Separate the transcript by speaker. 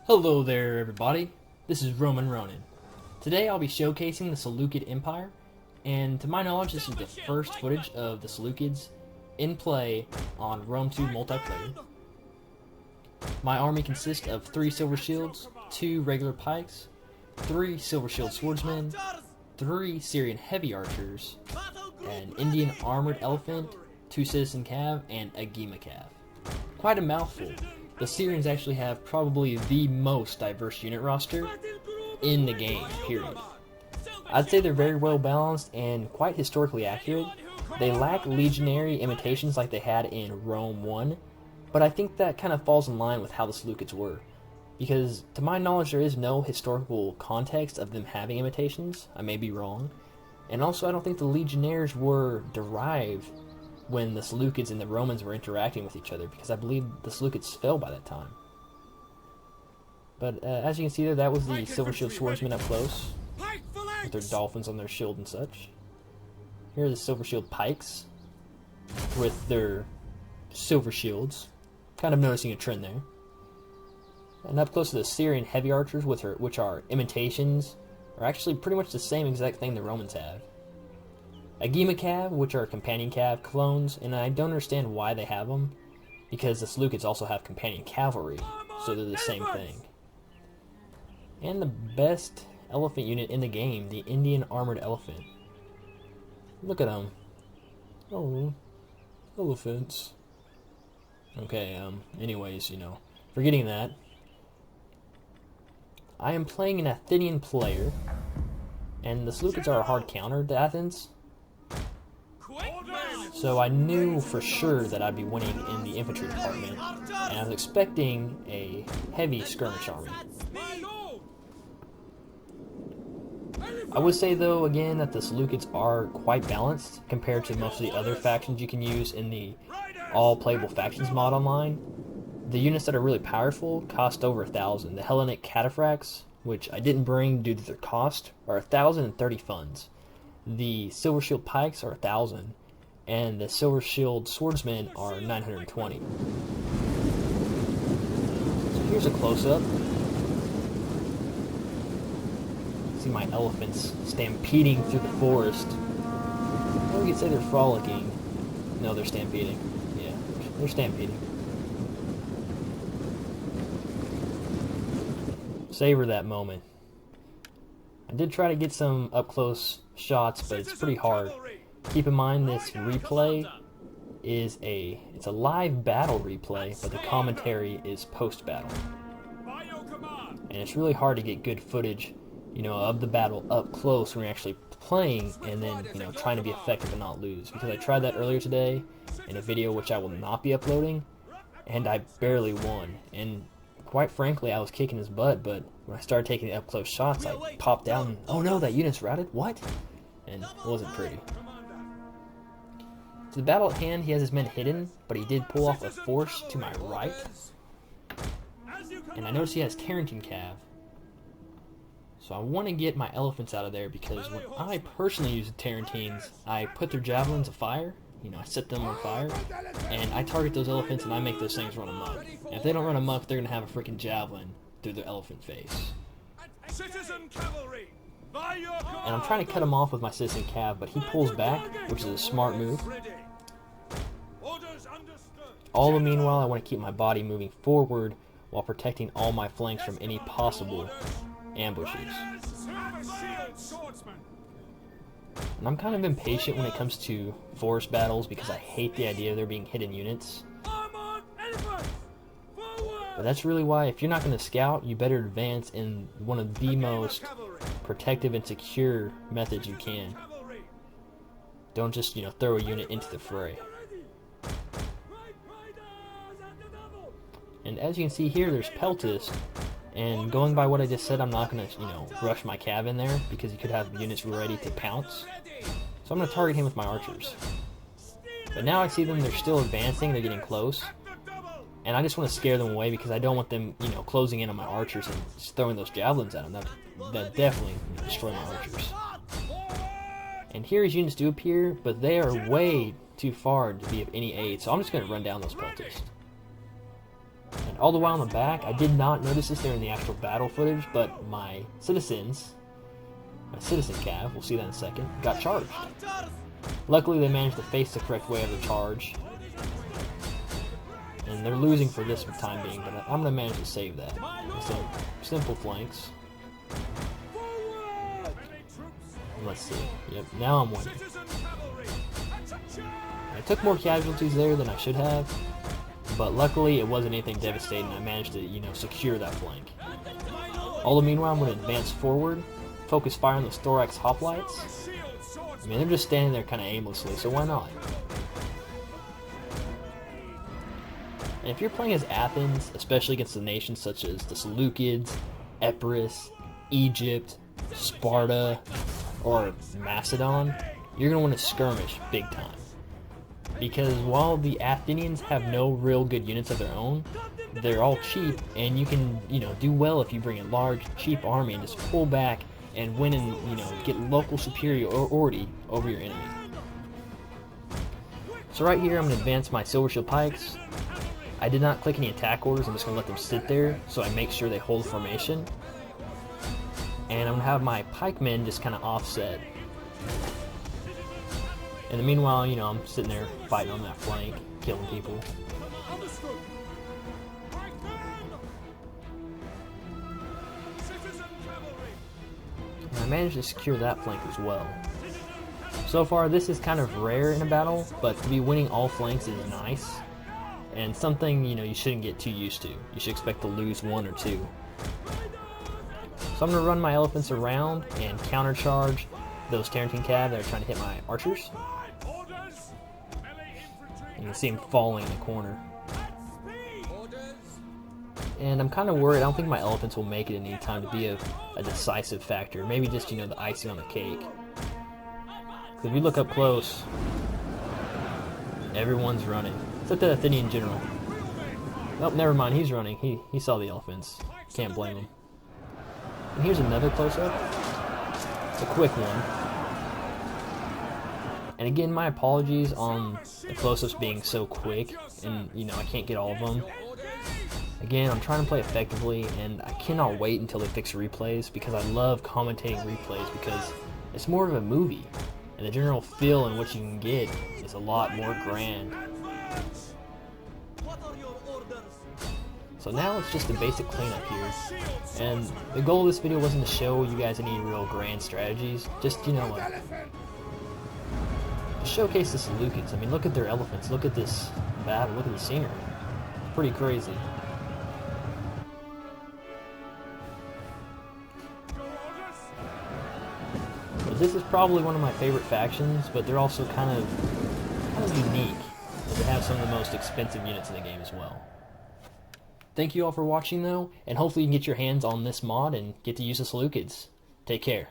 Speaker 1: Hello there, everybody. This is Roman Ronin. Today I'll be showcasing the Seleucid Empire, and to my knowledge this is the first footage of the Seleucids in play on Rome 2 multiplayer. My army consists of 3 silver shields, 2 regular pikes, 3 silver shield swordsmen, 3 Syrian heavy archers, an Indian armored elephant, 2 citizen cav, and a Gema cav. Quite a mouthful. The Syrians actually have probably the most diverse unit roster in the game, period. I'd say they're very well balanced and quite historically accurate. They lack legionary imitations like they had in Rome 1, but I think that kind of falls in line with how the Seleucids were. Because, to my knowledge, there is no historical context of them having imitations. I may be wrong. And also, I don't think the legionnaires were derived when the Seleucids and the Romans were interacting with each other, because I believe the Seleucids fell by that time. But as you can see there, that was the silver shield swordsmen up close, with their dolphins on their shield and such. Here are the silver shield pikes, with their silver shields. Kind of noticing a trend there. And up close to the Syrian heavy archers, which are imitations, are actually pretty much the same exact thing the Romans have. A Gema cav, which are companion cav clones, and I don't understand why they have them, because the Seleucids also have companion cavalry, so they're the same thing. And the best elephant unit in the game, the Indian armored elephant. Look at them. Oh, elephants. Okay, anyways, forgetting that, I am playing an Athenian player, and the Seleucids are a hard counter to Athens. So I knew for sure that I'd be winning in the infantry department, and I was expecting a heavy skirmish army. I would say though, again, that the Seleucids are quite balanced compared to most of the other factions you can use in the all playable factions mod online. The units that are really powerful cost over 1,000. The Hellenic cataphracts, which I didn't bring due to their cost, are 1,030 funds. The silver shield pikes are 1,000, and the silver shield swordsmen are 920. So here's a close-up. See my elephants stampeding through the forest. Or you could say they're frolicking. No, they're stampeding. Yeah, they're stampeding. Savor that moment. I did try to get some up-close shots, but it's pretty hard. Keep in mind this replay is it's a live battle replay, but the commentary is post-battle. And it's really hard to get good footage, of the battle up close when you're actually playing, and then, trying to be effective and not lose. Because I tried that earlier today in a video which I will not be uploading, and I barely won. And quite frankly, I was kicking his butt, but when I started taking the up-close shots, I popped out and, oh no, that unit's routed? What? And it wasn't pretty. To the battle at hand, he has his men hidden, but he did pull off a force to my right. And I notice he has Tarentine cav. So I want to get my elephants out of there, because when I personally use the Tarentines, I put their javelins afire. I set them on fire, and I target those elephants and I make those things run amok. And if they don't run amok, they're going to have a freaking javelin through their elephant face. And I'm trying to cut him off with my citizen cav, but he pulls back, which is a smart move. All the meanwhile, I want to keep my body moving forward while protecting all my flanks from any possible ambushes. And I'm kind of impatient when it comes to forest battles, because I hate the idea of there being hidden units. But that's really why, if you're not going to scout, you better advance in one of the most protective and secure methods you can. Don't just, throw a unit into the fray. And as you can see here, there's Peltis. And going by what I just said, I'm not going to, rush my cav in there, because he could have units ready to pounce. So I'm going to target him with my archers. But now I see them, they're still advancing, they're getting close. And I just want to scare them away, because I don't want them, closing in on my archers and just throwing those javelins at them. That definitely destroy my archers. And here his units do appear, but they are way too far to be of any aid, so I'm just going to run down those peltists. all the while in the back, I did not notice this during the actual battle footage, but my citizen cav, we'll see that in a second, got charged. Luckily, they managed to face the correct way of the charge, and they're losing for this time being, but I'm going to manage to save that. Some simple flanks. Let's see. Yep, now I'm winning. I took more casualties there than I should have, but luckily it wasn't anything devastating. I managed to, secure that flank. All the meanwhile, I'm going to advance forward, focus fire on those thorax hoplites. I mean, they're just standing there kind of aimlessly, so why not? And if you're playing as Athens, especially against the nations such as the Seleucids, Epirus, Egypt, Sparta, or Macedon, you're going to want to skirmish big time. Because while the Athenians have no real good units of their own, they're all cheap, and you can, do well if you bring a large, cheap army and just pull back and win and, get local superiority over your enemy. So right here, I'm going to advance my Silver Shield Pikes. I did not click any attack orders, I'm just going to let them sit there so I make sure they hold formation. And I'm going to have my pikemen just kind of offset. In the meanwhile, I'm sitting there fighting on that flank, killing people. And I managed to secure that flank as well. So far, this is kind of rare in a battle, but to be winning all flanks is nice. And something, you shouldn't get too used to. You should expect to lose one or two. So I'm going to run my elephants around and countercharge those Tarentine cav that are trying to hit my archers. And you can see them falling in the corner. And I'm kind of worried. I don't think my elephants will make it in any time to be a decisive factor. Maybe just, the icing on the cake. Because if you look up close, everyone's running. Except the Athenian general. Oh, never mind. He's running. He saw the elephants. Can't blame him. And here's another close-up. It's a quick one. And again, my apologies on the close-ups being so quick, and I can't get all of them. Again, I'm trying to play effectively, and I cannot wait until they fix replays, because I love commentating replays, because it's more of a movie, and the general feel and what you can get is a lot more grand. So now it's just a basic cleanup here, and the goal of this video wasn't to show you guys any real grand strategies, just, to showcase the Seleucids. I mean, look at their elephants, look at this battle, look at the scenery. It's pretty crazy. But this is probably one of my favorite factions, but they're also kind of unique. They have some of the most expensive units in the game as well. Thank you all for watching though, and hopefully you can get your hands on this mod and get to use the Seleucids. Take care.